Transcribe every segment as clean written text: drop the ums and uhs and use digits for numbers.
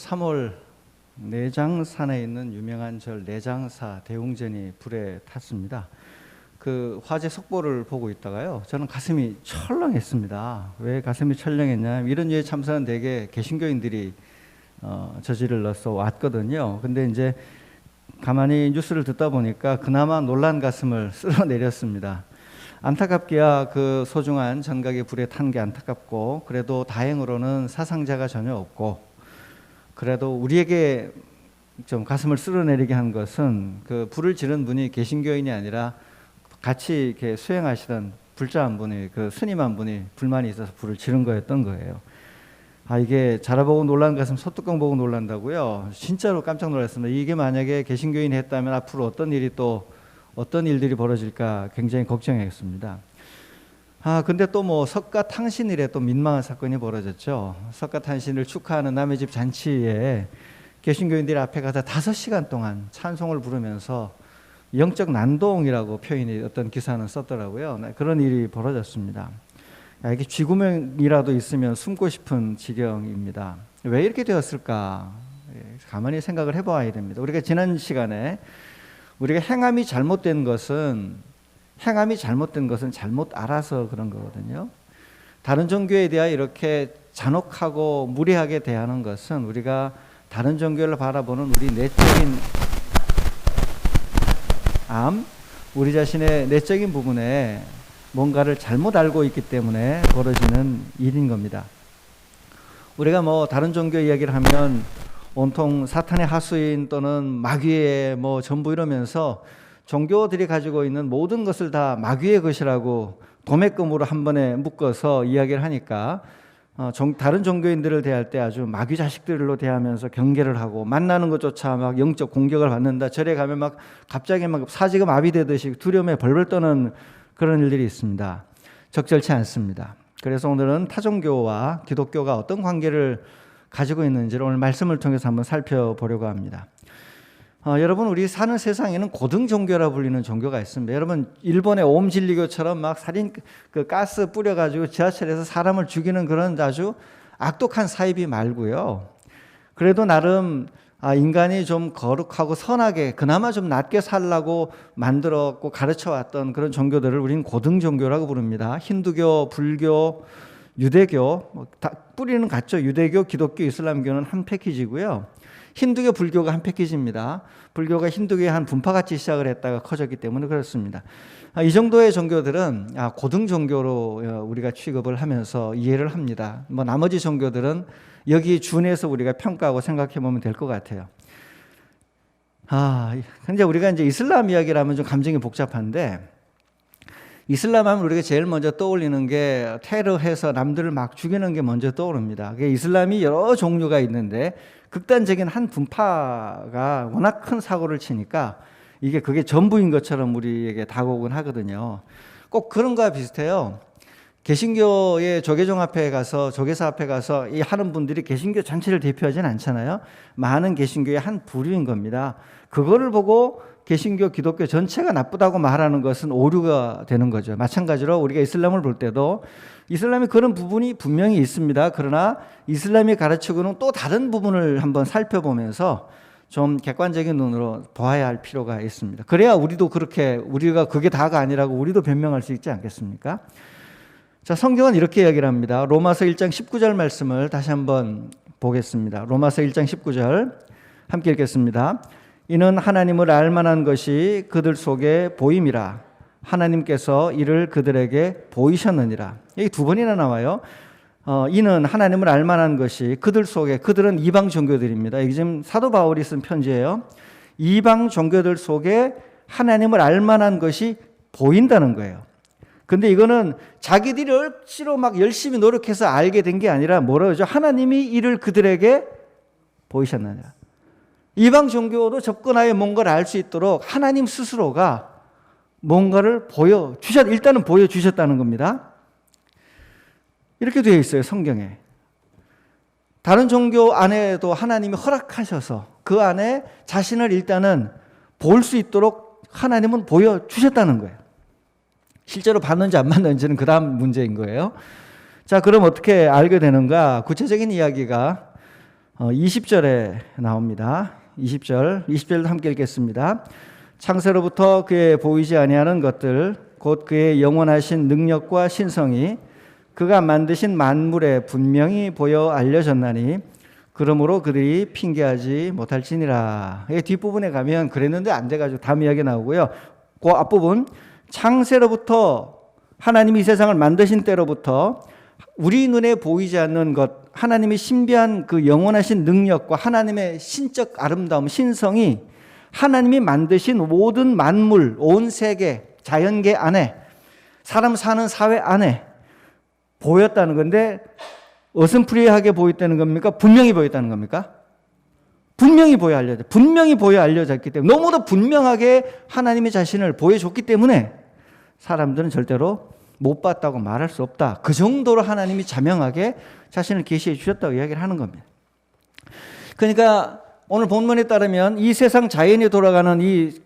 3월 내장산에 있는 유명한 절 내장사 대웅전이 불에 탔습니다. 그 화재 속보를 보고 있다가요, 저는 가슴이 철렁했습니다. 왜 가슴이 철렁했냐? 이런 유해 참사는 대개 개신교인들이 저지를러서 왔거든요. 근데 이제 가만히 뉴스를 듣다 보니까 그나마 놀란 가슴을 쓸어내렸습니다. 안타깝게야 그 소중한 전각이 불에 탄 게 안타깝고, 그래도 다행으로는 사상자가 전혀 없고, 그래도 우리에게 좀 가슴을 쓸어내리게 한 것은 그 불을 지른 분이 개신교인이 아니라 같이 이렇게 수행하시던 불자 한 분이, 그 스님 한 분이 불만이 있어서 불을 지른 거였던 거예요. 이게 자라보고 놀란 가슴 소뚜껑 보고 놀란다고요? 진짜로 깜짝 놀랐습니다. 이게 만약에 개신교인이 했다면 앞으로 어떤 일들이 벌어질까 굉장히 걱정했습니다. 근데 또 뭐 석가탕신일에 또 민망한 사건이 벌어졌죠. 석가탕신을 축하하는 남의 집 잔치에 개신교인들이 앞에 가서 5시간 동안 찬송을 부르면서 영적 난동이라고 표현이 어떤 기사는 썼더라고요. 그런 일이 벌어졌습니다. 이게 쥐구멍이라도 있으면 숨고 싶은 지경입니다. 왜 이렇게 되었을까? 가만히 생각을 해봐야 됩니다. 우리가 지난 시간에 우리가 행함이 잘못된 것은 잘못 알아서 그런 거거든요. 다른 종교에 대하여 이렇게 잔혹하고 무례하게 대하는 것은 우리가 다른 종교를 바라보는 우리 내적인 우리 자신의 내적인 부분에 뭔가를 잘못 알고 있기 때문에 벌어지는 일인 겁니다. 우리가 뭐 다른 종교 이야기를 하면 온통 사탄의 하수인 또는 마귀의 뭐 전부 이러면서 종교들이 가지고 있는 모든 것을 다 마귀의 것이라고 도매금으로 한 번에 묶어서 이야기를 하니까 다른 종교인들을 대할 때 아주 마귀 자식들로 대하면서 경계를 하고, 만나는 것조차 막 영적 공격을 받는다. 절에 가면 막 갑자기 막 사지가 마비되듯이 두려움에 벌벌 떠는 그런 일들이 있습니다. 적절치 않습니다. 그래서 오늘은 타종교와 기독교가 어떤 관계를 가지고 있는지를 오늘 말씀을 통해서 한번 살펴보려고 합니다. 여러분, 우리 사는 세상에는 고등 종교라 불리는 종교가 있습니다. 여러분, 일본의 오음진리교처럼 막 살인 가스 뿌려가지고 지하철에서 사람을 죽이는 그런 아주 악독한 사이비 말고요. 그래도 나름 인간이 좀 거룩하고 선하게 그나마 좀 낮게 살라고 만들었고 가르쳐왔던 그런 종교들을 우리는 고등 종교라고 부릅니다. 힌두교, 불교, 유대교, 다 뿌리는 같죠. 유대교, 기독교, 이슬람교는 한 패키지고요. 힌두교, 불교가 한 패키지입니다. 불교가 힌두교의 한 분파같이 시작을 했다가 커졌기 때문에 그렇습니다. 이 정도의 종교들은 고등 종교로 우리가 취급을 하면서 이해를 합니다. 뭐 나머지 종교들은 여기 준해서 우리가 평가하고 생각해 보면 될 것 같아요. 근데 우리가 이제 이슬람 이야기를 하면 좀 감정이 복잡한데, 이슬람 하면 우리가 제일 먼저 떠올리는 게 테러해서 남들을 막 죽이는 게 먼저 떠오릅니다. 이슬람이 여러 종류가 있는데 극단적인 한 분파가 워낙 큰 사고를 치니까 그게 전부인 것처럼 우리에게 다가오곤 하거든요. 꼭 그런 거와 비슷해요. 개신교의 조계종 앞에 가서, 조계사 앞에 가서 이 하는 분들이 개신교 전체를 대표하지는 않잖아요. 많은 개신교의 한 부류인 겁니다. 그거를 보고 개신교, 기독교 전체가 나쁘다고 말하는 것은 오류가 되는 거죠. 마찬가지로 우리가 이슬람을 볼 때도 이슬람이 그런 부분이 분명히 있습니다. 그러나 이슬람이 가르치고는 또 다른 부분을 한번 살펴보면서 좀 객관적인 눈으로 보아야 할 필요가 있습니다. 그래야 우리가 그게 다가 아니라고 우리도 변명할 수 있지 않겠습니까? 자, 성경은 이렇게 이야기를 합니다. 로마서 1장 19절 말씀을 다시 한번 보겠습니다. 로마서 1장 19절 함께 읽겠습니다. 이는 하나님을 알만한 것이 그들 속에 보임이라. 하나님께서 이를 그들에게 보이셨느니라. 여기 두 번이나 나와요. 이는 하나님을 알만한 것이 그들 속에, 그들은 이방 종교들입니다. 이게 지금 사도 바울이 쓴 편지예요. 이방 종교들 속에 하나님을 알만한 것이 보인다는 거예요. 근데 이거는 자기들이 억지로 막 열심히 노력해서 알게 된 게 아니라 뭐라고 하죠? 하나님이 이를 그들에게 보이셨느니라. 이방 종교로 접근하여 뭔가를 알 수 있도록 하나님 스스로가 뭔가를 일단은 보여주셨다는 겁니다. 이렇게 되어 있어요, 성경에. 다른 종교 안에도 하나님이 허락하셔서 그 안에 자신을 일단은 볼 수 있도록 하나님은 보여주셨다는 거예요. 실제로 받는지 안 받는지는 그 다음 문제인 거예요. 자, 그럼 어떻게 알게 되는가? 구체적인 이야기가 20절에 나옵니다. 20절도 함께 읽겠습니다. 창세로부터 그의 보이지 아니하는 것들 곧 그의 영원하신 능력과 신성이 그가 만드신 만물에 분명히 보여 알려졌나니 그러므로 그들이 핑계하지 못할지니라. 뒷부분에 가면 그랬는데 안 돼가지고 다음 이야기 나오고요. 그 앞부분 창세로부터 하나님이 이 세상을 만드신 때로부터 우리 눈에 보이지 않는 것, 하나님의 신비한 그 영원하신 능력과 하나님의 신적 아름다움, 신성이 하나님이 만드신 모든 만물, 온 세계, 자연계 안에, 사람 사는 사회 안에 보였다는 건데 어슴푸레하게 보였다는 겁니까? 분명히 보였다는 겁니까? 분명히 보여 알려졌기 때문에 너무도 분명하게 하나님의 자신을 보여줬기 때문에 사람들은 절대로 못 봤다고 말할 수 없다. 그 정도로 하나님이 자명하게 자신을 계시해 주셨다고 이야기를 하는 겁니다. 그러니까 오늘 본문에 따르면 이 세상 자연이 돌아가는 이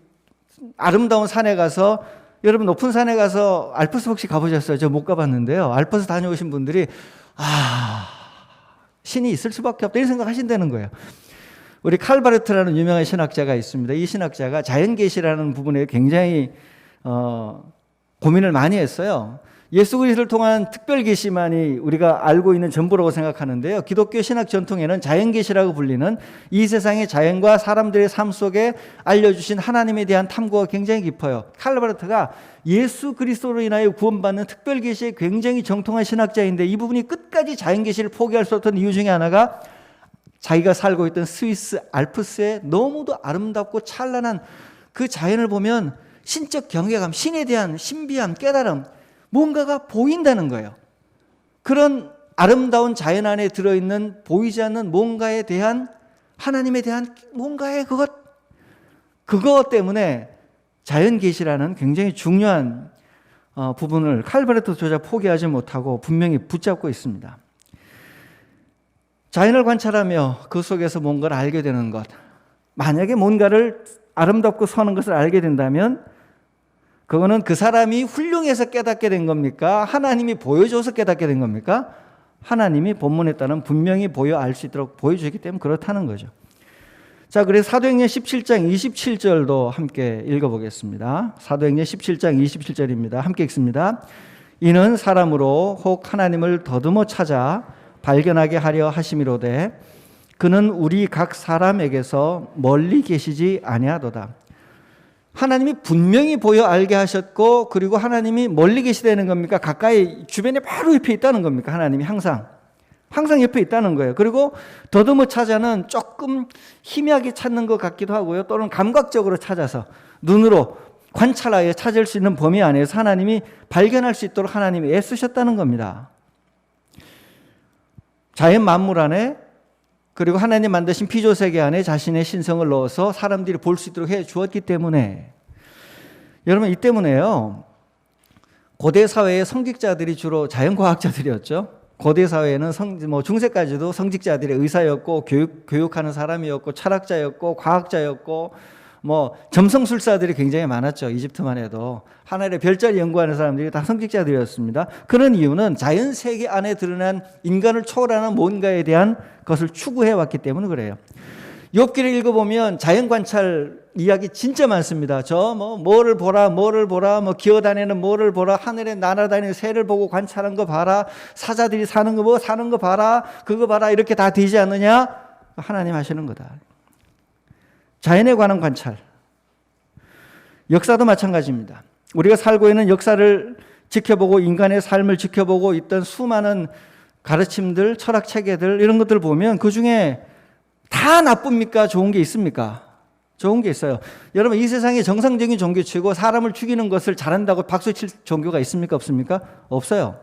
아름다운 산에 가서, 여러분 높은 산에 가서 알프스 혹시 가보셨어요? 저 못 가봤는데요. 알프스 다녀오신 분들이 신이 있을 수밖에 없다 이런 생각하신다는 거예요. 우리 칼바르트라는 유명한 신학자가 있습니다. 이 신학자가 자연계시라는 부분에 굉장히 고민을 많이 했어요. 예수 그리스도를 통한 특별 계시만이 우리가 알고 있는 전부라고 생각하는데요. 기독교 신학 전통에는 자연계시라고 불리는 이 세상의 자연과 사람들의 삶 속에 알려주신 하나님에 대한 탐구가 굉장히 깊어요. 칼바르트가 예수 그리스도로 인하여 구원받는 특별 계시에 굉장히 정통한 신학자인데 이 부분이 끝까지 자연계시를 포기할 수 없던 이유 중에 하나가 자기가 살고 있던 스위스 알프스의 너무도 아름답고 찬란한 그 자연을 보면 신적 경외감, 신에 대한 신비함, 깨달음, 뭔가가 보인다는 거예요. 그런 아름다운 자연 안에 들어있는 보이지 않는 뭔가에 대한, 하나님에 대한 뭔가의 그것 때문에 자연계시라는 굉장히 중요한 부분을 칼바르트조차 포기하지 못하고 분명히 붙잡고 있습니다. 자연을 관찰하며 그 속에서 뭔가를 알게 되는 것, 만약에 뭔가를 아름답고 선한 것을 알게 된다면 그거는 그 사람이 훌륭해서 깨닫게 된 겁니까? 하나님이 보여줘서 깨닫게 된 겁니까? 하나님이 본문에 따르면 분명히 보여 알 수 있도록 보여주기 때문에 그렇다는 거죠. 자, 그래서 사도행전 17장 27절도 함께 읽어보겠습니다. 사도행전 17장 27절입니다. 함께 읽습니다. 이는 사람으로 혹 하나님을 더듬어 찾아 발견하게 하려 하심이로되 그는 우리 각 사람에게서 멀리 계시지 아니하도다. 하나님이 분명히 보여 알게 하셨고, 그리고 하나님이 멀리 계시다는 겁니까? 가까이 주변에 바로 옆에 있다는 겁니까? 하나님이 항상 옆에 있다는 거예요. 그리고 더듬어 찾아는 조금 희미하게 찾는 것 같기도 하고요. 또는 감각적으로 찾아서 눈으로 관찰하여 찾을 수 있는 범위 안에서 하나님이 발견할 수 있도록 하나님이 애쓰셨다는 겁니다. 자연 만물 안에, 그리고 하나님 만드신 피조세계 안에 자신의 신성을 넣어서 사람들이 볼 수 있도록 해 주었기 때문에, 여러분 이 때문에요, 고대 사회의 성직자들이 주로 자연과학자들이었죠. 고대 사회에는 중세까지도 성직자들이 의사였고 교육하는 사람이었고 철학자였고 과학자였고 점성술사들이 굉장히 많았죠. 이집트만 해도 하늘의 별자리 연구하는 사람들이 다 성직자들이었습니다. 그런 이유는 자연 세계 안에 드러난 인간을 초월하는 뭔가에 대한 것을 추구해 왔기 때문에 그래요. 욥기를 읽어보면 자연 관찰 이야기 진짜 많습니다. 뭐를 보라, 기어다니는 뭐를 보라, 하늘에 날아다니는 새를 보고 관찰한 거 봐라, 사자들이 사는 거 봐라, 그거 봐라, 이렇게 다 되지 않느냐? 하나님 하시는 거다. 자연에 관한 관찰. 역사도 마찬가지입니다. 우리가 살고 있는 역사를 지켜보고 인간의 삶을 지켜보고 있던 수많은 가르침들, 철학 체계들 이런 것들을 보면 그 중에 다 나쁩니까? 좋은 게 있습니까? 좋은 게 있어요. 여러분 이 세상에 정상적인 종교치고 사람을 죽이는 것을 잘한다고 박수칠 종교가 있습니까? 없습니까? 없어요.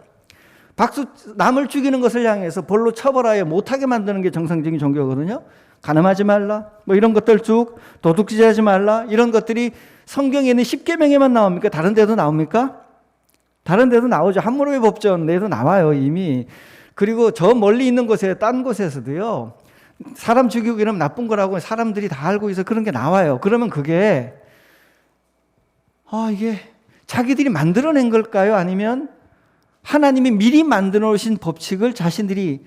남을 죽이는 것을 향해서 벌로 처벌하여 못하게 만드는 게 정상적인 종교거든요. 간음하지 말라, 이런 것들 쭉, 도둑질하지 말라, 이런 것들이 성경에 있는 10계명에만 나옵니까? 다른 데도 나옵니까? 다른 데도 나오죠. 함무르비 법전 내도 나와요, 이미. 그리고 저 멀리 있는 곳에, 딴 곳에서도요, 사람 죽이고 이러면 나쁜 거라고 사람들이 다 알고 있어. 그런 게 나와요. 그러면 그게, 이게 자기들이 만들어낸 걸까요? 아니면 하나님이 미리 만들어 놓으신 법칙을 자신들이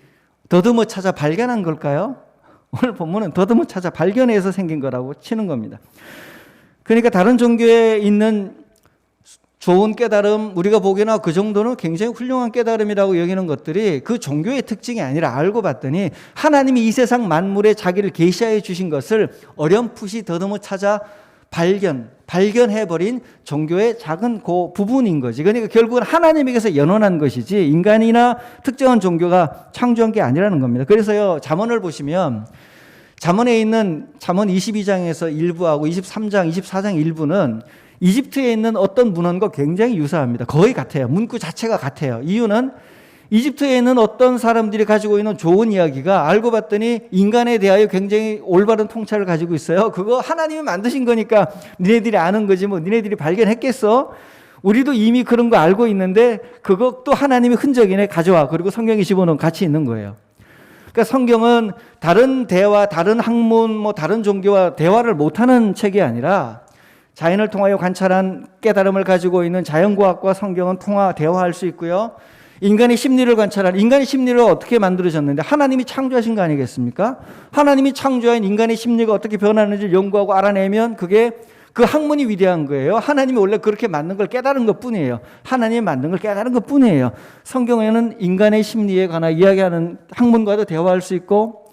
더듬어 찾아 발견한 걸까요? 오늘 본문은 더듬어 찾아 발견해서 생긴 거라고 치는 겁니다. 그러니까 다른 종교에 있는 좋은 깨달음, 우리가 보기에는 그 정도는 굉장히 훌륭한 깨달음이라고 여기는 것들이 그 종교의 특징이 아니라 알고 봤더니 하나님이 이 세상 만물에 자기를 계시하여 주신 것을 어렴풋이 더듬어 찾아 발견해버린 종교의 작은 그 부분인 거지. 그러니까 결국은 하나님에게서 연원한 것이지 인간이나 특정한 종교가 창조한 게 아니라는 겁니다. 그래서요, 잠언을 보시면 잠언에 있는 잠언 22장에서 일부하고 23장, 24장 일부는 이집트에 있는 어떤 문헌과 굉장히 유사합니다. 거의 같아요. 문구 자체가 같아요. 이유는 이집트에 있는 어떤 사람들이 가지고 있는 좋은 이야기가 알고 봤더니 인간에 대하여 굉장히 올바른 통찰을 가지고 있어요. 그거 하나님이 만드신 거니까 니네들이 아는 거지 뭐 니네들이 발견했겠어? 우리도 이미 그런 거 알고 있는데 그것도 하나님의 흔적이네 가져와. 그리고 성경에 집어넣은 가치 있는 거예요. 그러니까 성경은 다른 대화, 다른 학문, 뭐 다른 종교와 대화를 못하는 책이 아니라 자연을 통하여 관찰한 깨달음을 가지고 있는 자연과학과 성경은 대화할 수 있고요. 인간의 심리를 관찰한 인간의 심리를 어떻게 만들어졌는데 하나님이 창조하신 거 아니겠습니까? 하나님이 창조한 인간의 심리가 어떻게 변하는지를 연구하고 알아내면 그게 그 학문이 위대한 거예요. 하나님이 원래 그렇게 만든 걸 깨달은 것 뿐이에요. 하나님이 만든 걸 깨달은 것 뿐이에요. 성경에는 인간의 심리에 관한 이야기하는 학문과도 대화할 수 있고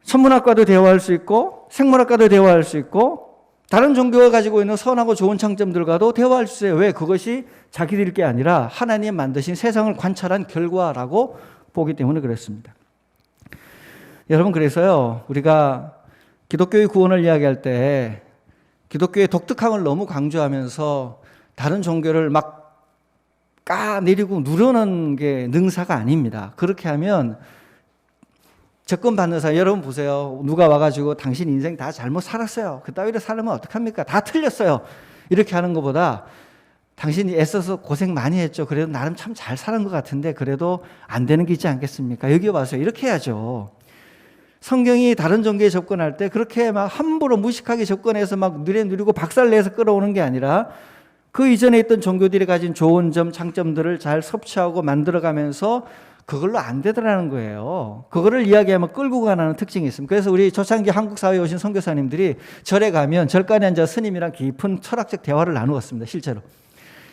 천문학과도 대화할 수 있고 생물학과도 대화할 수 있고 다른 종교가 가지고 있는 선하고 좋은 장점들과도 대화할 수 있어요. 왜? 그것이 자기들 게 아니라 하나님 만드신 세상을 관찰한 결과라고 보기 때문에 그렇습니다. 여러분, 그래서요, 우리가 기독교의 구원을 이야기할 때 기독교의 독특함을 너무 강조하면서 다른 종교를 막 까내리고 누르는 게 능사가 아닙니다. 그렇게 하면 접근 받는 사람, 여러분 보세요. 누가 와가지고 당신 인생 다 잘못 살았어요. 그따위로 살면 어떡합니까? 다 틀렸어요. 이렇게 하는 것보다 당신이 애써서 고생 많이 했죠. 그래도 나름 참 잘 사는 것 같은데 그래도 안 되는 게 있지 않겠습니까? 여기 와서 이렇게 해야죠. 성경이 다른 종교에 접근할 때 그렇게 막 함부로 무식하게 접근해서 막 누리고 박살내서 끌어오는 게 아니라 그 이전에 있던 종교들이 가진 좋은 점, 장점들을 잘 섭취하고 만들어가면서 그걸로 안 되더라는 거예요. 그거를 이야기하면 끌고 가는 특징이 있습니다. 그래서 우리 초창기 한국 사회에 오신 선교사님들이 절에 가면 절간에 앉아 스님이랑 깊은 철학적 대화를 나누었습니다. 실제로.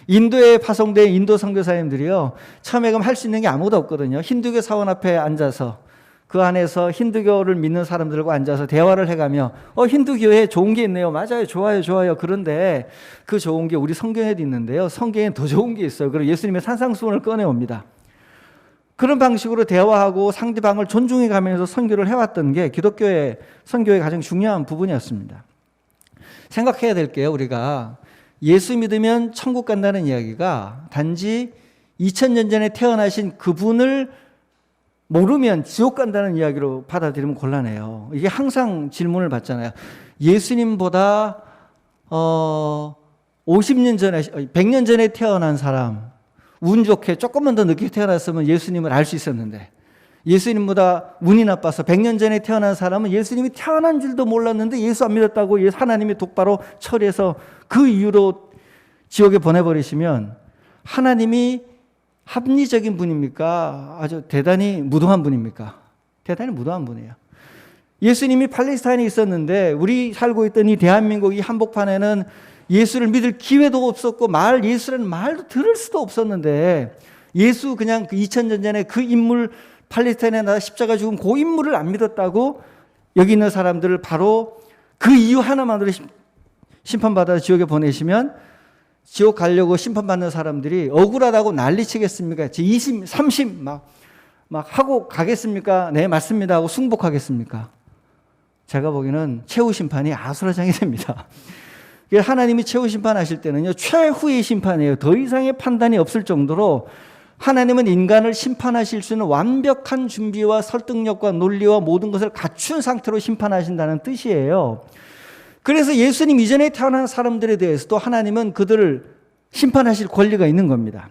인도에 파송된 인도 선교사님들이요, 처음에 그럼 할 수 있는 게 아무것도 없거든요. 힌두교 사원 앞에 앉아서 그 안에서 힌두교를 믿는 사람들과 앉아서 대화를 해가며 힌두교에 좋은 게 있네요. 맞아요. 좋아요. 그런데 그 좋은 게 우리 성경에도 있는데요. 성경에 더 좋은 게 있어요. 그리고 예수님의 산상수훈을 꺼내옵니다. 그런 방식으로 대화하고 상대방을 존중해 가면서 선교를 해왔던 게 기독교의 선교의 가장 중요한 부분이었습니다. 생각해야 될 게요, 우리가 예수 믿으면 천국 간다는 이야기가 단지 2000년 전에 태어나신 그분을 모르면 지옥 간다는 이야기로 받아들이면 곤란해요. 이게 항상 질문을 받잖아요. 예수님보다 50년 전에, 100년 전에 태어난 사람, 운 좋게 조금만 더 늦게 태어났으면 예수님을 알 수 있었는데, 예수님보다 운이 나빠서 100년 전에 태어난 사람은 예수님이 태어난 줄도 몰랐는데 예수 안 믿었다고 하나님이 똑바로 처리해서 그 이유로 지옥에 보내버리시면 하나님이 합리적인 분입니까? 아주 대단히 무도한 분입니까? 대단히 무도한 분이에요. 예수님이 팔레스타인에 있었는데 우리 살고 있던 이 대한민국 이 한복판에는 예수를 믿을 기회도 없었고 예수라는 말도 들을 수도 없었는데 예수 그냥 그 2000년 전에 그 인물 팔레스타인에 나가 십자가 죽은 그 인물을 안 믿었다고 여기 있는 사람들을 바로 그 이유 하나만으로 심판받아 지옥에 보내시면 지옥 가려고 심판받는 사람들이 억울하다고 난리치겠습니까? 20, 30 막 하고 가겠습니까? 네, 맞습니다 하고 승복하겠습니까? 제가 보기에는 최후 심판이 아수라장이 됩니다. 하나님이 최후 심판하실 때는요, 최후의 심판이에요. 더 이상의 판단이 없을 정도로 하나님은 인간을 심판하실 수 있는 완벽한 준비와 설득력과 논리와 모든 것을 갖춘 상태로 심판하신다는 뜻이에요. 그래서 예수님 이전에 태어난 사람들에 대해서도 하나님은 그들을 심판하실 권리가 있는 겁니다.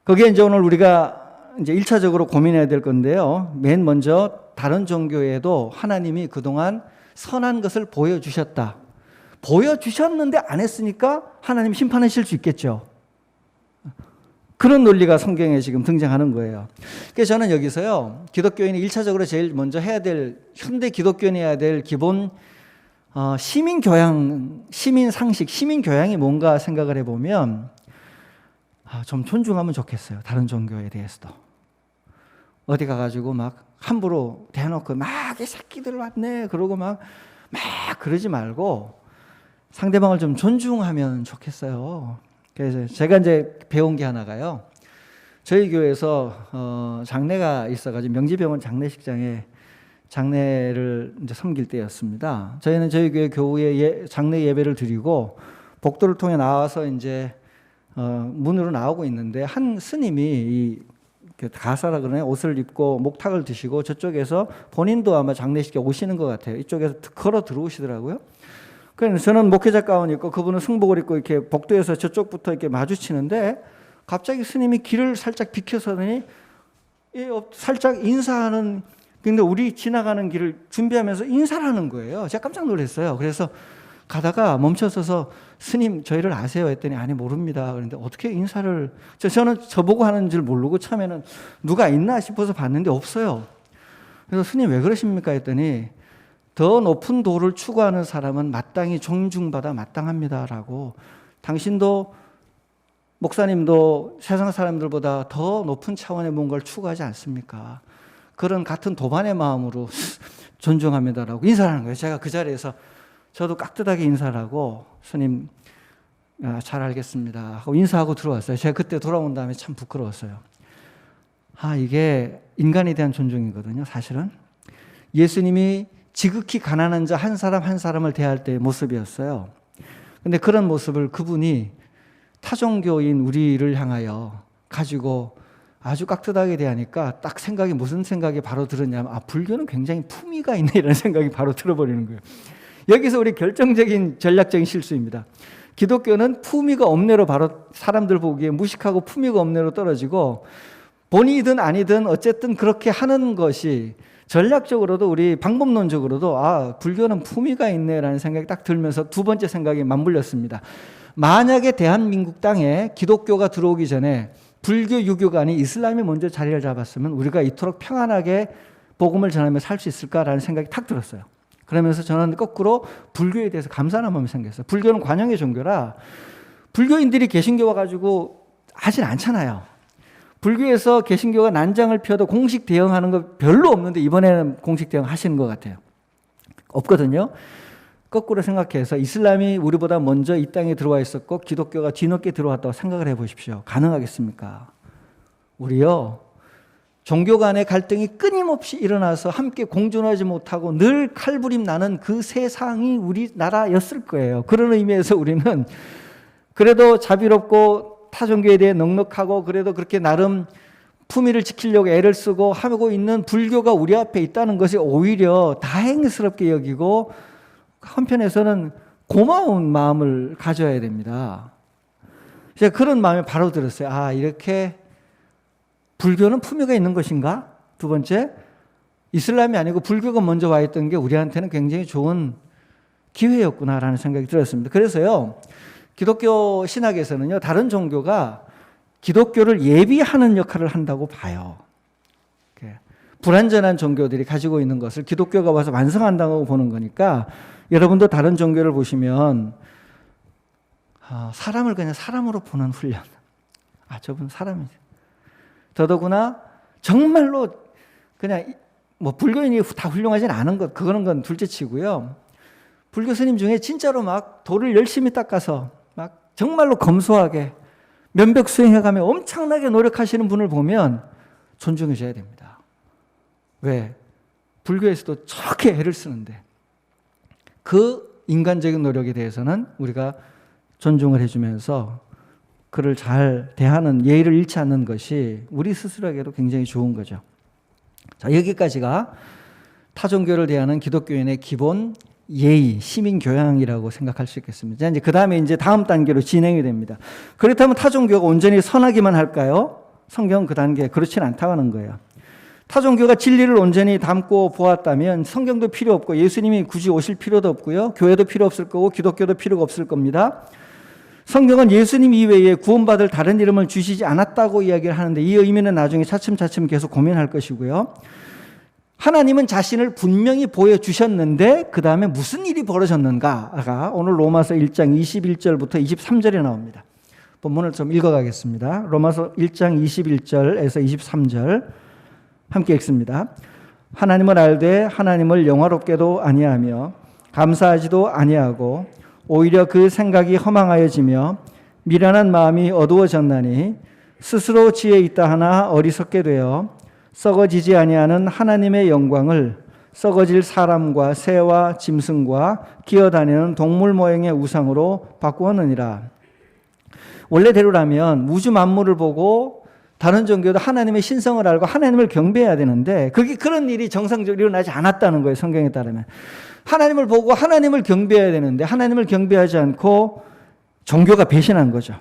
거기에 이제 오늘 우리가 이제 1차적으로 고민해야 될 건데요. 맨 먼저 다른 종교에도 하나님이 그동안 선한 것을 보여주셨다. 보여주셨는데 안 했으니까 하나님 심판하실 수 있겠죠. 그런 논리가 성경에 지금 등장하는 거예요. 그래서 저는 여기서요, 기독교인이 1차적으로 제일 먼저 해야 될, 현대 기독교인이 해야 될 기본 시민 교양, 시민 상식, 시민 교양이 뭔가 생각을 해보면 좀 존중하면 좋겠어요. 다른 종교에 대해서도. 어디 가가지고 막 함부로 대놓고 막 이 새끼들 왔네 그러고 막 그러지 말고 상대방을 좀 존중하면 좋겠어요. 그래서 제가 이제 배운 게 하나가요. 저희 교회에서 장례가 있어가지고 명지병원 장례식장에 장례를 이제 섬길 때였습니다. 저희는 저희 교회 교우에 장례 예배를 드리고 복도를 통해 나와서 이제 문으로 나오고 있는데 한 스님이 이 가사라 그러네, 옷을 입고 목탁을 드시고 저쪽에서 본인도 아마 장례식에 오시는 것 같아요. 이쪽에서 걸어 들어오시더라고요. 그래서 저는 목회자 가운 입고 그분은 승복을 입고 이렇게 복도에서 저쪽부터 이렇게 마주치는데 갑자기 스님이 길을 살짝 비켜서더니 살짝 인사하는, 근데 우리 지나가는 길을 준비하면서 인사를 하는 거예요. 제가 깜짝 놀랐어요. 그래서 가다가 멈춰서서 스님 저희를 아세요? 했더니 아니 모릅니다. 그런데 어떻게 인사를, 저는 저보고 하는 줄 모르고 처음에는 누가 있나 싶어서 봤는데 없어요. 그래서 스님 왜 그러십니까? 했더니 더 높은 도를 추구하는 사람은 마땅히 존중받아 마땅합니다라고, 당신도 목사님도 세상 사람들보다 더 높은 차원의 뭔가를 추구하지 않습니까? 그런 같은 도반의 마음으로 존중합니다라고 인사를 하는 거예요. 제가 그 자리에서 저도 깍듯하게 인사를 하고 스님 잘 알겠습니다 하고 인사하고 들어왔어요. 제가 그때 돌아온 다음에 참 부끄러웠어요. 이게 인간에 대한 존중이거든요. 사실은 예수님이 지극히 가난한 자 한 사람 한 사람을 대할 때의 모습이었어요. 근데 그런 모습을 그분이 타종교인 우리를 향하여 가지고 아주 깍듯하게 대하니까 딱 생각이, 무슨 생각이 바로 들었냐면 불교는 굉장히 품위가 있네 이런 생각이 바로 들어버리는 거예요. 여기서 우리 결정적인 전략적인 실수입니다. 기독교는 품위가 없네로 바로 사람들 보기에 무식하고 품위가 없네로 떨어지고, 본이든 아니든 어쨌든 그렇게 하는 것이 전략적으로도 우리 방법론적으로도 불교는 품위가 있네라는 생각이 딱 들면서 두 번째 생각이 맞물렸습니다. 만약에 대한민국 땅에 기독교가 들어오기 전에 불교, 유교 간이 이슬람이 먼저 자리를 잡았으면 우리가 이토록 평안하게 복음을 전하며 살 수 있을까라는 생각이 탁 들었어요. 그러면서 저는 거꾸로 불교에 대해서 감사한 마음이 생겼어요. 불교는 관용의 종교라 불교인들이 개신교 와가지고 하진 않잖아요. 불교에서 개신교가 난장을 피워도 공식 대응하는 거 별로 없는데 이번에는 공식 대응 하시는 것 같아요. 없거든요. 거꾸로 생각해서 이슬람이 우리보다 먼저 이 땅에 들어와 있었고 기독교가 뒤늦게 들어왔다고 생각을 해보십시오. 가능하겠습니까? 우리요, 종교 간의 갈등이 끊임없이 일어나서 함께 공존하지 못하고 늘 칼부림 나는 그 세상이 우리나라였을 거예요. 그런 의미에서 우리는 그래도 자비롭고 타종교에 대해 넉넉하고 그래도 그렇게 나름 품위를 지키려고 애를 쓰고 하고 있는 불교가 우리 앞에 있다는 것이 오히려 다행스럽게 여기고 한편에서는 고마운 마음을 가져야 됩니다. 제가 그런 마음이 바로 들었어요. 이렇게 불교는 품위가 있는 것인가? 두 번째, 이슬람이 아니고 불교가 먼저 와 있던 게 우리한테는 굉장히 좋은 기회였구나라는 생각이 들었습니다. 그래서요, 기독교 신학에서는요, 다른 종교가 기독교를 예비하는 역할을 한다고 봐요. 불완전한 종교들이 가지고 있는 것을 기독교가 와서 완성한다고 보는 거니까, 여러분도 다른 종교를 보시면 사람을 그냥 사람으로 보는 훈련. 저분 사람이죠. 더더구나 정말로 그냥 불교인이 다 훌륭하진 않은 것, 그거는 건 둘째치고요. 불교 스님 중에 진짜로 막 돌을 열심히 닦아서 막 정말로 검소하게 면벽 수행해가며 엄청나게 노력하시는 분을 보면 존중해 줘야 됩니다. 왜? 불교에서도 저렇게 애를 쓰는데 그 인간적인 노력에 대해서는 우리가 존중을 해주면서 그를 잘 대하는, 예의를 잃지 않는 것이 우리 스스로에게도 굉장히 좋은 거죠. 자, 여기까지가 타종교를 대하는 기독교인의 기본 예의, 시민 교양이라고 생각할 수 있겠습니다. 이제 그 다음에 다음 단계로 진행이 됩니다. 그렇다면 타종교가 온전히 선하기만 할까요? 성경은 그 단계 그렇진 않다고 하는 거예요. 타종교가 진리를 온전히 담고 보았다면 성경도 필요 없고 예수님이 굳이 오실 필요도 없고요. 교회도 필요 없을 거고 기독교도 필요가 없을 겁니다. 성경은 예수님 이외에 구원받을 다른 이름을 주시지 않았다고 이야기를 하는데 이 의미는 나중에 차츰차츰 계속 고민할 것이고요. 하나님은 자신을 분명히 보여주셨는데 그 다음에 무슨 일이 벌어졌는가가 오늘 로마서 1장 21절부터 23절에 나옵니다. 본문을 좀 읽어가겠습니다. 로마서 1장 21절에서 23절 함께 읽습니다. 하나님을 알되 하나님을 영화롭게도 아니하며 감사하지도 아니하고 오히려 그 생각이 허망하여지며 미련한 마음이 어두워졌나니 스스로 지혜 있다 하나 어리석게 되어 썩어지지 아니하는 하나님의 영광을 썩어질 사람과 새와 짐승과 기어다니는 동물 모양의 우상으로 바꾸었느니라. 원래대로라면 우주 만물을 보고 다른 종교도 하나님의 신성을 알고 하나님을 경배해야 되는데 그런 일이 정상적으로 일어나지 않았다는 거예요. 성경에 따르면. 하나님을 보고 하나님을 경배해야 되는데 하나님을 경배하지 않고 종교가 배신한 거죠.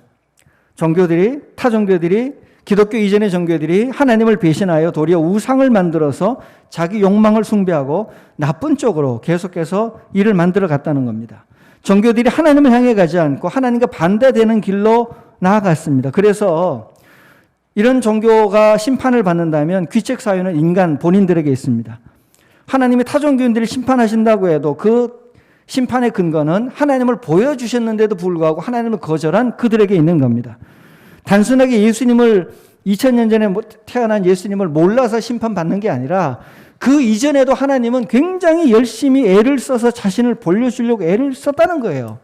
타 종교들이 기독교 이전의 종교들이 하나님을 배신하여 도리어 우상을 만들어서 자기 욕망을 숭배하고 나쁜 쪽으로 계속해서 일을 만들어 갔다는 겁니다. 종교들이 하나님을 향해 가지 않고 하나님과 반대되는 길로 나아갔습니다. 그래서 이런 종교가 심판을 받는다면 귀책 사유는 인간 본인들에게 있습니다. 하나님이 타 종교인들을 심판하신다고 해도 그 심판의 근거는 하나님을 보여주셨는데도 불구하고 하나님을 거절한 그들에게 있는 겁니다. 단순하게 예수님을 2000년 전에 태어난 예수님을 몰라서 심판받는 게 아니라 그 이전에도 하나님은 굉장히 열심히 애를 써서 자신을 보여주려고 애를 썼다는 거예요.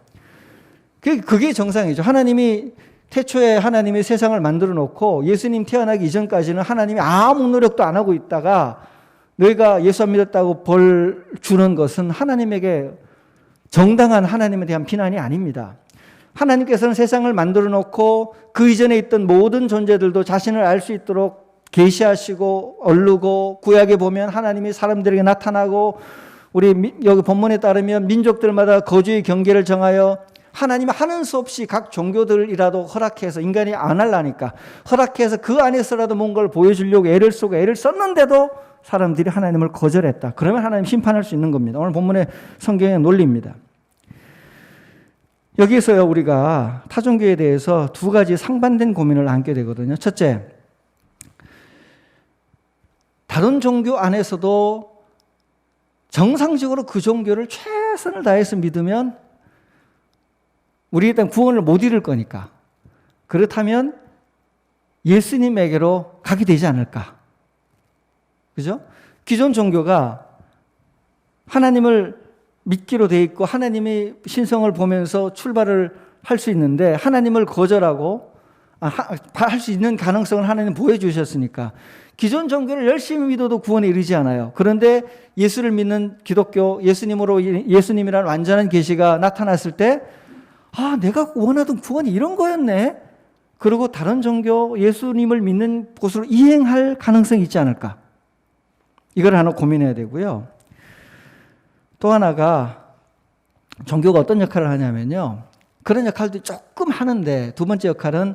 그게 정상이죠. 하나님이 태초에 하나님이 세상을 만들어 놓고 예수님 태어나기 이전까지는 하나님이 아무 노력도 안 하고 있다가 너희가 예수 안 믿었다고 벌 주는 것은 하나님에게 정당한 하나님에 대한 비난이 아닙니다. 하나님께서는 세상을 만들어 놓고 그 이전에 있던 모든 존재들도 자신을 알 수 있도록 계시하시고 얼르고 구약에 보면 하나님이 사람들에게 나타나고 우리 여기 본문에 따르면 민족들마다 거주의 경계를 정하여 하나님이 하는 수 없이 각 종교들이라도 허락해서 인간이 안 하려니까 허락해서 그 안에서라도 뭔가를 보여주려고 애를 쓰고 애를 썼는데도 사람들이 하나님을 거절했다. 그러면 하나님 심판할 수 있는 겁니다. 오늘 본문의 성경의 논리입니다. 여기에서요 우리가 타종교에 대해서 두 가지 상반된 고민을 안게 되거든요. 첫째, 다른 종교 안에서도 정상적으로 그 종교를 최선을 다해서 믿으면 우리 일단 구원을 못 이룰 거니까 그렇다면 예수님에게로 가게 되지 않을까? 그죠? 기존 종교가 하나님을 믿기로 돼 있고 하나님의 신성을 보면서 출발을 할 수 있는데 하나님을 거절하고 할 수 있는 가능성을 하나님 보여주셨으니까 기존 종교를 열심히 믿어도 구원에 이르지 않아요. 그런데 예수를 믿는 기독교, 예수님이라는 완전한 계시가 나타났을 때 내가 원하던 구원이 이런 거였네. 그리고 다른 종교, 예수님을 믿는 곳으로 이행할 가능성이 있지 않을까? 이걸 하나 고민해야 되고요. 또 하나가 종교가 어떤 역할을 하냐면요. 그런 역할도 조금 하는데 두 번째 역할은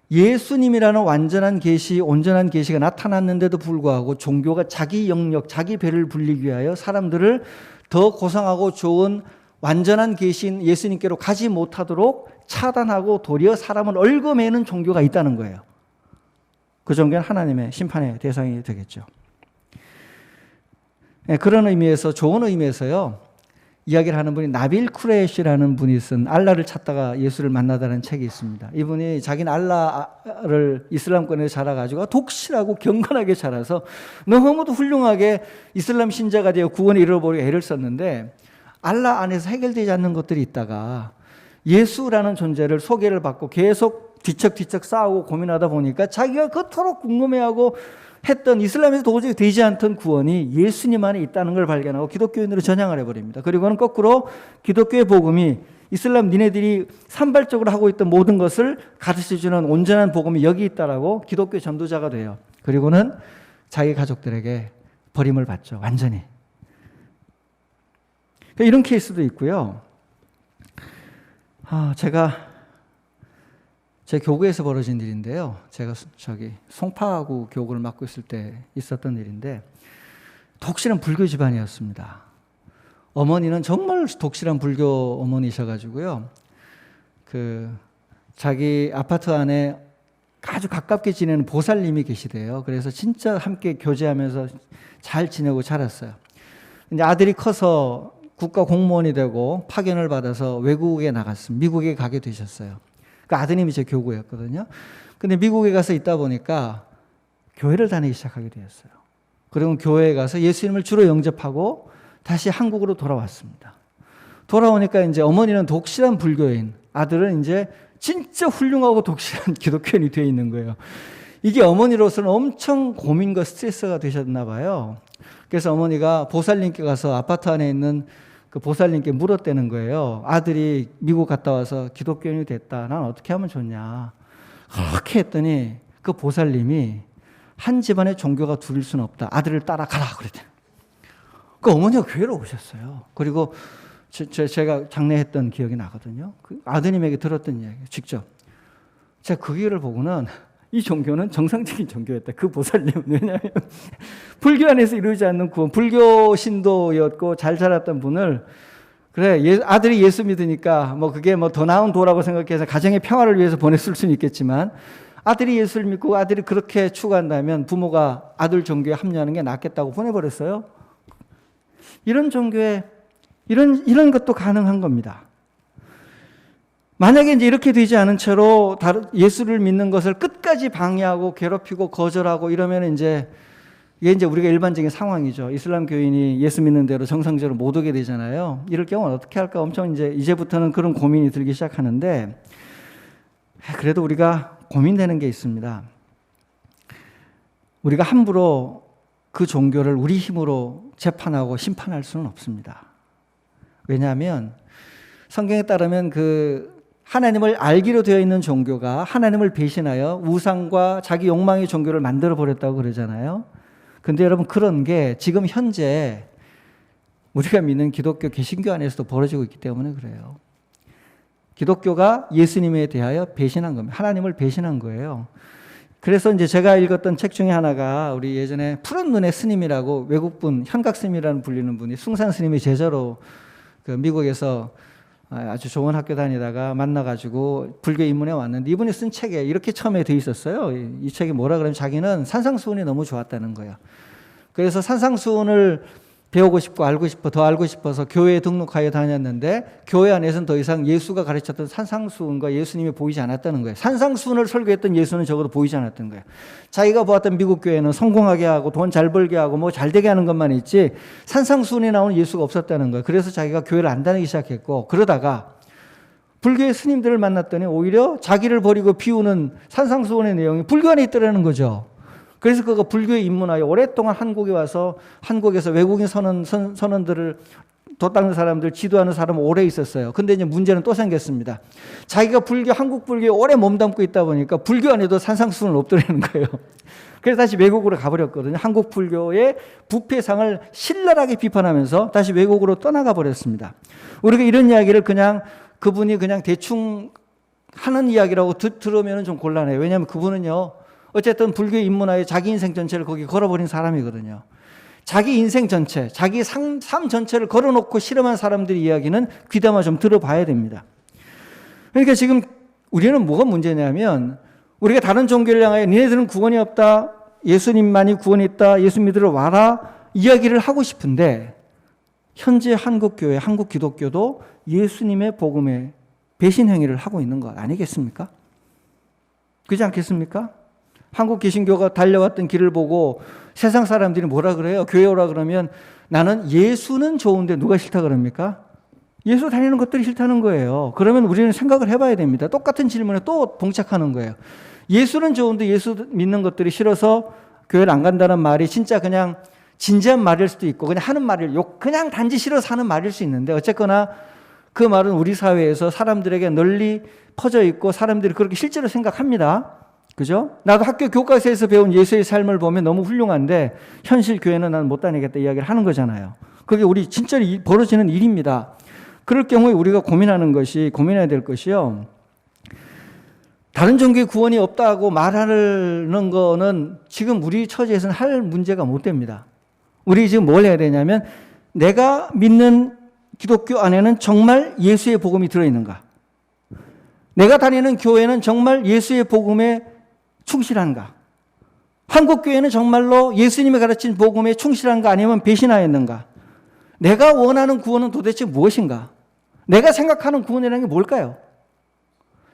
예수님이라는 완전한 계시, 온전한 계시가 나타났는데도 불구하고 종교가 자기 영역, 자기 배를 불리기 위하여 사람들을 더 고상하고 좋은 완전한 계신 예수님께로 가지 못하도록 차단하고 도리어 사람을 얽어매는 종교가 있다는 거예요. 그 종교는 하나님의 심판의 대상이 되겠죠. 그런 의미에서 좋은 의미에서요. 이야기를 하는 분이 나빌 쿠레시라는 분이 쓴 알라를 찾다가 예수를 만나다는 책이 있습니다. 이분이 자기는 알라를 이슬람권에서 자라가지고 독실하고 경건하게 자라서 너무도 훌륭하게 이슬람 신자가 되어 구원에 이르러보려고 애를 썼는데 알라 안에서 해결되지 않는 것들이 있다가 예수라는 존재를 소개를 받고 계속 뒤척뒤척 싸우고 고민하다 보니까 자기가 그토록 궁금해하고 했던 이슬람에서 도저히 되지 않던 구원이 예수님 안에 있다는 걸 발견하고 기독교인으로 전향을 해버립니다. 그리고는 거꾸로 기독교의 복음이 이슬람 니네들이 산발적으로 하고 있던 모든 것을 가르쳐주는 온전한 복음이 여기 있다라고 기독교 전도자가 돼요. 그리고는 자기 가족들에게 버림을 받죠. 완전히. 이런 케이스도 있고요. 제가 제 교구에서 벌어진 일인데요. 제가 송파구 교구를 맡고 있을 때 있었던 일인데 독실한 불교 집안이었습니다. 어머니는 정말 독실한 불교 어머니셔가지고요. 자기 아파트 안에 아주 가깝게 지내는 보살님이 계시대요. 그래서 진짜 함께 교제하면서 잘 지내고 자랐어요. 이제 아들이 커서 국가 공무원이 되고 파견을 받아서 외국에 나갔습니다. 미국에 가게 되셨어요. 그 아드님이 제 교구였거든요. 근데 미국에 가서 있다 보니까 교회를 다니기 시작하게 되었어요. 그리고 교회에 가서 예수님을 주로 영접하고 다시 한국으로 돌아왔습니다. 돌아오니까 이제 어머니는 독실한 불교인, 아들은 이제 진짜 훌륭하고 독실한 기독교인이 되어 있는 거예요. 이게 어머니로서는 엄청 고민과 스트레스가 되셨나 봐요. 그래서 어머니가 보살님께 가서 아파트 안에 있는 그 보살님께 물었다는 거예요. 아들이 미국 갔다 와서 기독교인이 됐다. 난 어떻게 하면 좋냐. 그렇게 했더니 그 보살님이 한 집안의 종교가 둘일 수는 없다. 아들을 따라가라 그랬대요. 그 어머니가 교회로 오셨어요. 그리고 제가 장례했던 기억이 나거든요. 그 아드님에게 들었던 이야기 직접. 제가 그 기회를 보고는 이 종교는 정상적인 종교였다. 그 보살님은. 왜냐하면 불교 안에서 이루지 않는 구원, 불교 신도였고 잘 자랐던 분을 그래 아들이 예수 믿으니까 뭐 그게 뭐 더 나은 도라고 생각해서 가정의 평화를 위해서 보냈을 수는 있겠지만 아들이 예수를 믿고 아들이 그렇게 추구한다면 부모가 아들 종교에 합류하는 게 낫겠다고 보내버렸어요. 이런 종교에 이런 것도 가능한 겁니다. 만약에 이제 이렇게 되지 않은 채로 예수를 믿는 것을 끝까지 방해하고 괴롭히고 거절하고 이러면 이제 이게 이제 우리가 일반적인 상황이죠. 이슬람 교인이 예수 믿는 대로 정상적으로 못 오게 되잖아요. 이럴 경우는 어떻게 할까 엄청 이제부터는 그런 고민이 들기 시작하는데 그래도 우리가 고민되는 게 있습니다. 우리가 함부로 그 종교를 우리 힘으로 재판하고 심판할 수는 없습니다. 왜냐하면 성경에 따르면 그 하나님을 알기로 되어 있는 종교가 하나님을 배신하여 우상과 자기 욕망의 종교를 만들어 버렸다고 그러잖아요. 근데 여러분 그런 게 지금 현재 우리가 믿는 기독교 개신교 안에서도 벌어지고 있기 때문에 그래요. 기독교가 예수님에 대하여 배신한 겁니다. 하나님을 배신한 거예요. 그래서 이제 제가 읽었던 책 중에 하나가 우리 예전에 푸른 눈의 스님이라고 외국분 현각 스님이라는 불리는 분이 숭산 스님의 제자로 그 미국에서 아주 좋은 학교 다니다가 만나가지고 불교 입문에 왔는데 이분이 쓴 책에 이렇게 처음에 돼 있었어요. 이 책이 뭐라 그러면 자기는 산상수훈이 너무 좋았다는 거예요. 그래서 산상수훈을 배우고 싶고 알고 싶어 더 알고 싶어서 교회에 등록하여 다녔는데 교회 안에서는 더 이상 예수가 가르쳤던 산상수훈과 예수님이 보이지 않았다는 거예요. 산상수훈을 설교했던 예수는 적어도 보이지 않았던 거예요. 자기가 보았던 미국 교회는 성공하게 하고 돈 잘 벌게 하고 뭐 잘 되게 하는 것만 있지 산상수훈에 나오는 예수가 없었다는 거예요. 그래서 자기가 교회를 안 다니기 시작했고 그러다가 불교의 스님들을 만났더니 오히려 자기를 버리고 비우는 산상수훈의 내용이 불교 안에 있더라는 거죠. 그래서 그가 불교에 입문하여 오랫동안 한국에 와서 한국에서 외국인 선원들을 돛닦는 사람들 지도하는 사람은 오래 있었어요. 근데 이제 문제는 또 생겼습니다. 자기가 한국 불교에 오래 몸담고 있다 보니까 불교 안에도 산상수훈은 없더라는 거예요. 그래서 다시 외국으로 가버렸거든요. 한국 불교의 부패상을 신랄하게 비판하면서 다시 외국으로 떠나가 버렸습니다. 우리가 이런 이야기를 그분이 그냥 대충 하는 이야기라고 들으면 좀 곤란해요. 왜냐하면 그분은요. 어쨌든 불교에 입문하여 자기 인생 전체를 거기 걸어버린 사람이거든요. 자기 인생 전체, 자기 삶 전체를 걸어놓고 실험한 사람들의 이야기는 귀담아 좀 들어봐야 됩니다. 그러니까 지금 우리는 뭐가 문제냐면 우리가 다른 종교를 향하여 니네들은 구원이 없다, 예수님만이 구원이 있다, 예수 믿으러 와라 이야기를 하고 싶은데 현재 한국교회, 한국 기독교도 예수님의 복음에 배신 행위를 하고 있는 것 아니겠습니까? 그렇지 않겠습니까? 한국 개신교가 달려왔던 길을 보고 세상 사람들이 뭐라 그래요? 교회 오라 그러면 나는 예수는 좋은데 누가 싫다 그럽니까? 예수 다니는 것들이 싫다는 거예요. 그러면 우리는 생각을 해봐야 됩니다. 똑같은 질문에 또 봉착하는 거예요. 예수는 좋은데 예수 믿는 것들이 싫어서 교회를 안 간다는 말이 진짜 그냥 진지한 말일 수도 있고 그냥 하는 말일 그냥 단지 싫어서 하는 말일 수 있는데 어쨌거나 그 말은 우리 사회에서 사람들에게 널리 퍼져 있고 사람들이 그렇게 실제로 생각합니다. 그죠? 나도 학교 교과서에서 배운 예수의 삶을 보면 너무 훌륭한데 현실 교회는 난 못 다니겠다 이야기를 하는 거잖아요. 그게 우리 진짜 벌어지는 일입니다. 그럴 경우에 우리가 고민해야 될 것이요. 다른 종교의 구원이 없다고 말하는 거는 지금 우리 처지에서는 할 문제가 못 됩니다. 우리 지금 뭘 해야 되냐면 내가 믿는 기독교 안에는 정말 예수의 복음이 들어있는가? 내가 다니는 교회는 정말 예수의 복음에 충실한가? 한국 교회는 정말로 예수님이 가르친 복음에 충실한가 아니면 배신하였는가? 내가 원하는 구원은 도대체 무엇인가? 내가 생각하는 구원이라는 게 뭘까요?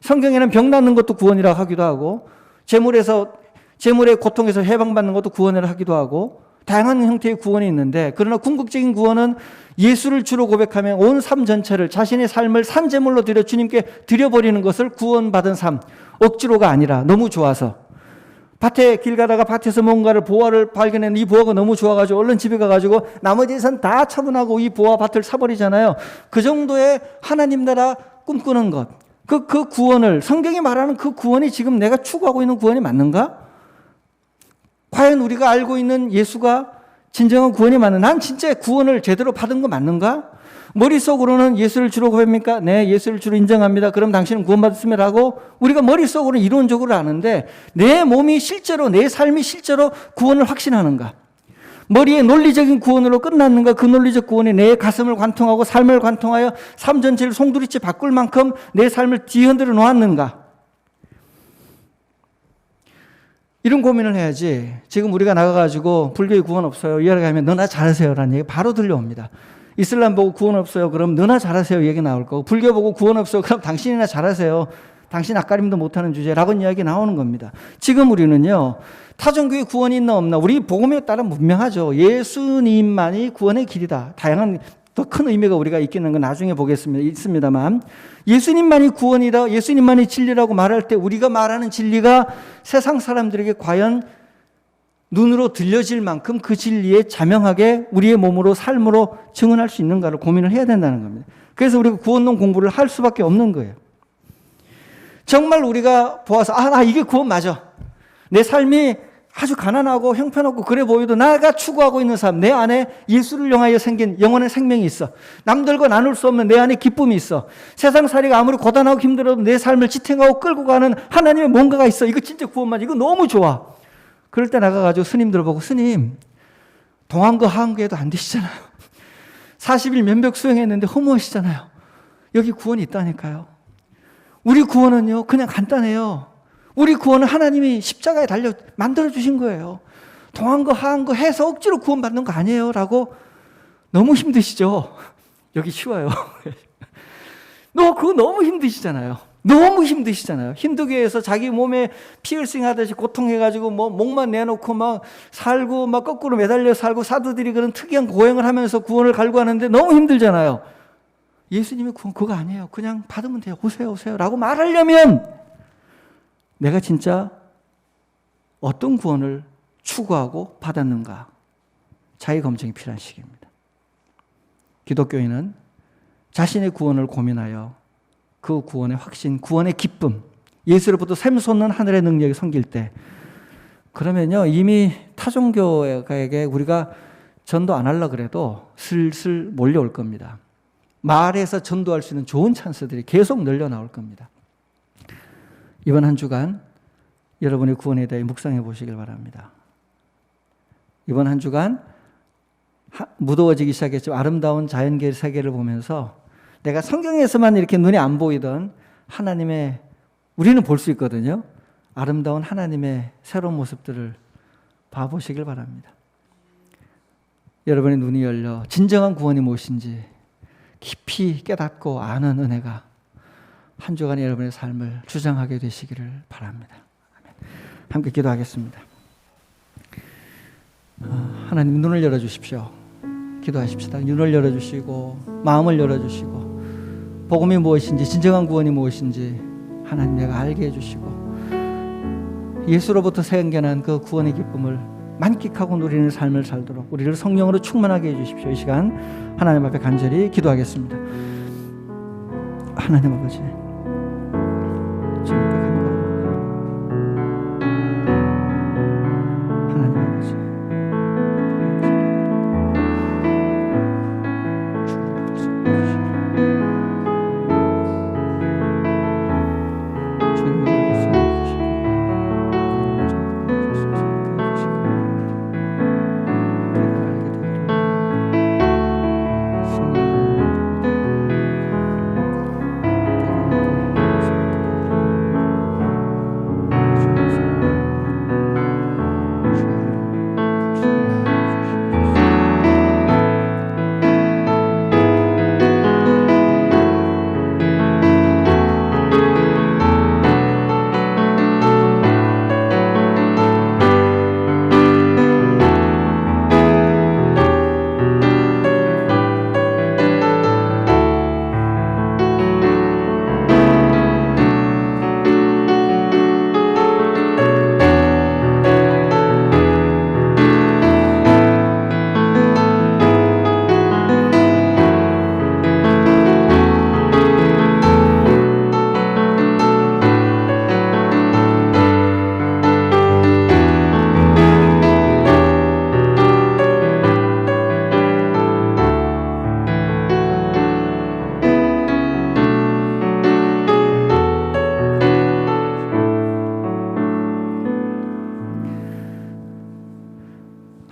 성경에는 병 낫는 것도 구원이라고 하기도 하고 재물의 고통에서 해방받는 것도 구원이라고 하기도 하고 다양한 형태의 구원이 있는데, 그러나 궁극적인 구원은 예수를 주로 고백하며 온 삶 전체를, 자신의 삶을 산제물로 드려 주님께 드려버리는 것을 구원받은 삶, 억지로가 아니라 너무 좋아서, 밭에 길 가다가 밭에서 뭔가를 보화를 발견했는데 이 보화가 너무 좋아가지고 얼른 집에 가가지고 나머지 선 다 처분하고 이 보화 밭을 사버리잖아요. 그 정도의 하나님 나라 꿈꾸는 것, 그 구원을, 성경이 말하는 그 구원이 지금 내가 추구하고 있는 구원이 맞는가? 과연 우리가 알고 있는 예수가 진정한 구원이 맞는가? 난 진짜 구원을 제대로 받은 거 맞는가? 머릿속으로는 예수를 주로 고백합니까? 네, 예수를 주로 인정합니다. 그럼 당신은 구원받았습니다 하고 우리가 머릿속으로는 이론적으로 아는데 내 몸이 실제로, 내 삶이 실제로 구원을 확신하는가? 머리의 논리적인 구원으로 끝났는가? 그 논리적 구원이 내 가슴을 관통하고 삶을 관통하여 삶 전체를 송두리째 바꿀 만큼 내 삶을 뒤흔들어 놓았는가? 이런 고민을 해야지. 지금 우리가 나가가지고 불교에 구원 없어요 이야기하면 너나 잘하세요 라는 얘기 바로 들려옵니다. 이슬람 보고 구원 없어요 그럼 너나 잘하세요 얘기 나올 거고, 불교 보고 구원 없어요 그럼 당신이나 잘하세요, 당신 앞가림도 못하는 주제라고 이야기 나오는 겁니다. 지금 우리는요, 타종교에 구원이 있나 없나, 우리 복음에 따라 분명하죠. 예수님만이 구원의 길이다. 다양한 더 큰 의미가 우리가 있겠는 건 나중에 있습니다만, 예수님만이 구원이다, 예수님만이 진리라고 말할 때 우리가 말하는 진리가 세상 사람들에게 과연 눈으로 들려질 만큼 그 진리에 자명하게 우리의 몸으로, 삶으로 증언할 수 있는가를 고민을 해야 된다는 겁니다. 그래서 우리가 구원론 공부를 할 수밖에 없는 거예요. 정말 우리가 보아서 나 이게 구원 맞아, 내 삶이 아주 가난하고 형편없고 그래 보여도 내가 추구하고 있는 삶, 내 안에 예수를 향하여 생긴 영원한 생명이 있어, 남들과 나눌 수 없는 내 안에 기쁨이 있어, 세상살이가 아무리 고단하고 힘들어도 내 삶을 지탱하고 끌고 가는 하나님의 뭔가가 있어, 이거 진짜 구원 맞아, 이거 너무 좋아. 그럴 때 나가가지고 스님들 보고, 스님 동안거 하한거 해도 안 되시잖아요, 40일 면벽 수행했는데 허무하시잖아요, 여기 구원이 있다니까요. 우리 구원은요 그냥 간단해요. 우리 구원은 하나님이 십자가에 달려 만들어주신 거예요. 동한 거 하한 거 해서 억지로 구원받는 거 아니에요 라고. 너무 힘드시죠? 여기 쉬워요. 그거 너무 힘드시잖아요. 너무 힘드시잖아요. 힌두교에서 자기 몸에 피어싱 하듯이 고통해가지고 목만 내놓고 막 살고 막 거꾸로 매달려 살고 사두들이 그런 특이한 고행을 하면서 구원을 갈구하는데 너무 힘들잖아요. 예수님의 구원 그거 아니에요. 그냥 받으면 돼요. 오세요 라고 말하려면 내가 진짜 어떤 구원을 추구하고 받았는가, 자기 검증이 필요한 시기입니다. 기독교인은 자신의 구원을 고민하여 그 구원의 확신, 구원의 기쁨, 예수로부터 샘솟는 하늘의 능력이 섬길 때, 그러면요 이미 타종교에게 우리가 전도 안 하려고 그래도 슬슬 몰려올 겁니다. 말에서 전도할 수 있는 좋은 찬스들이 계속 늘려 나올 겁니다. 이번 한 주간 여러분의 구원에 대해 묵상해 보시길 바랍니다. 이번 한 주간 무더워지기 시작했죠. 아름다운 자연계 세계를 보면서 내가 성경에서만 이렇게 눈에 안 보이던 하나님의, 우리는 볼 수 있거든요, 아름다운 하나님의 새로운 모습들을 봐보시길 바랍니다. 여러분의 눈이 열려 진정한 구원이 무엇인지 깊이 깨닫고 아는 은혜가 한 주간 여러분의 삶을 주장하게 되시기를 바랍니다. 아멘. 함께 기도하겠습니다. 하나님 눈을 열어주십시오. 기도하십시다. 눈을 열어주시고 마음을 열어주시고 복음이 무엇인지, 진정한 구원이 무엇인지 하나님 내가 알게 해주시고 예수로부터 생겨난 그 구원의 기쁨을 만끽하고 누리는 삶을 살도록 우리를 성령으로 충만하게 해주십시오. 이 시간 하나님 앞에 간절히 기도하겠습니다. 하나님 아버지, 주님께 간구합니다. 하나님 아버지,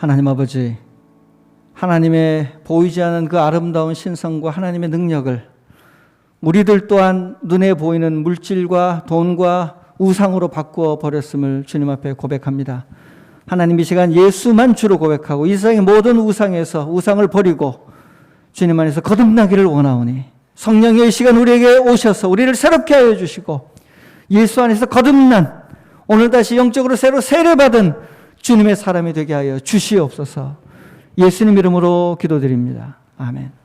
하나님 아버지, 하나님의 보이지 않는 그 아름다운 신성과 하나님의 능력을 우리들 또한 눈에 보이는 물질과 돈과 우상으로 바꾸어 버렸음을 주님 앞에 고백합니다. 하나님, 이 시간 예수만 주로 고백하고 이 세상의 모든 우상에서 우상을 버리고 주님 안에서 거듭나기를 원하오니 성령의 이 시간 우리에게 오셔서 우리를 새롭게 하여 주시고 예수 안에서 거듭난 오늘 다시 영적으로 새로 세례받은 주님의 사람이 되게 하여 주시옵소서. 예수님 이름으로 기도드립니다. 아멘.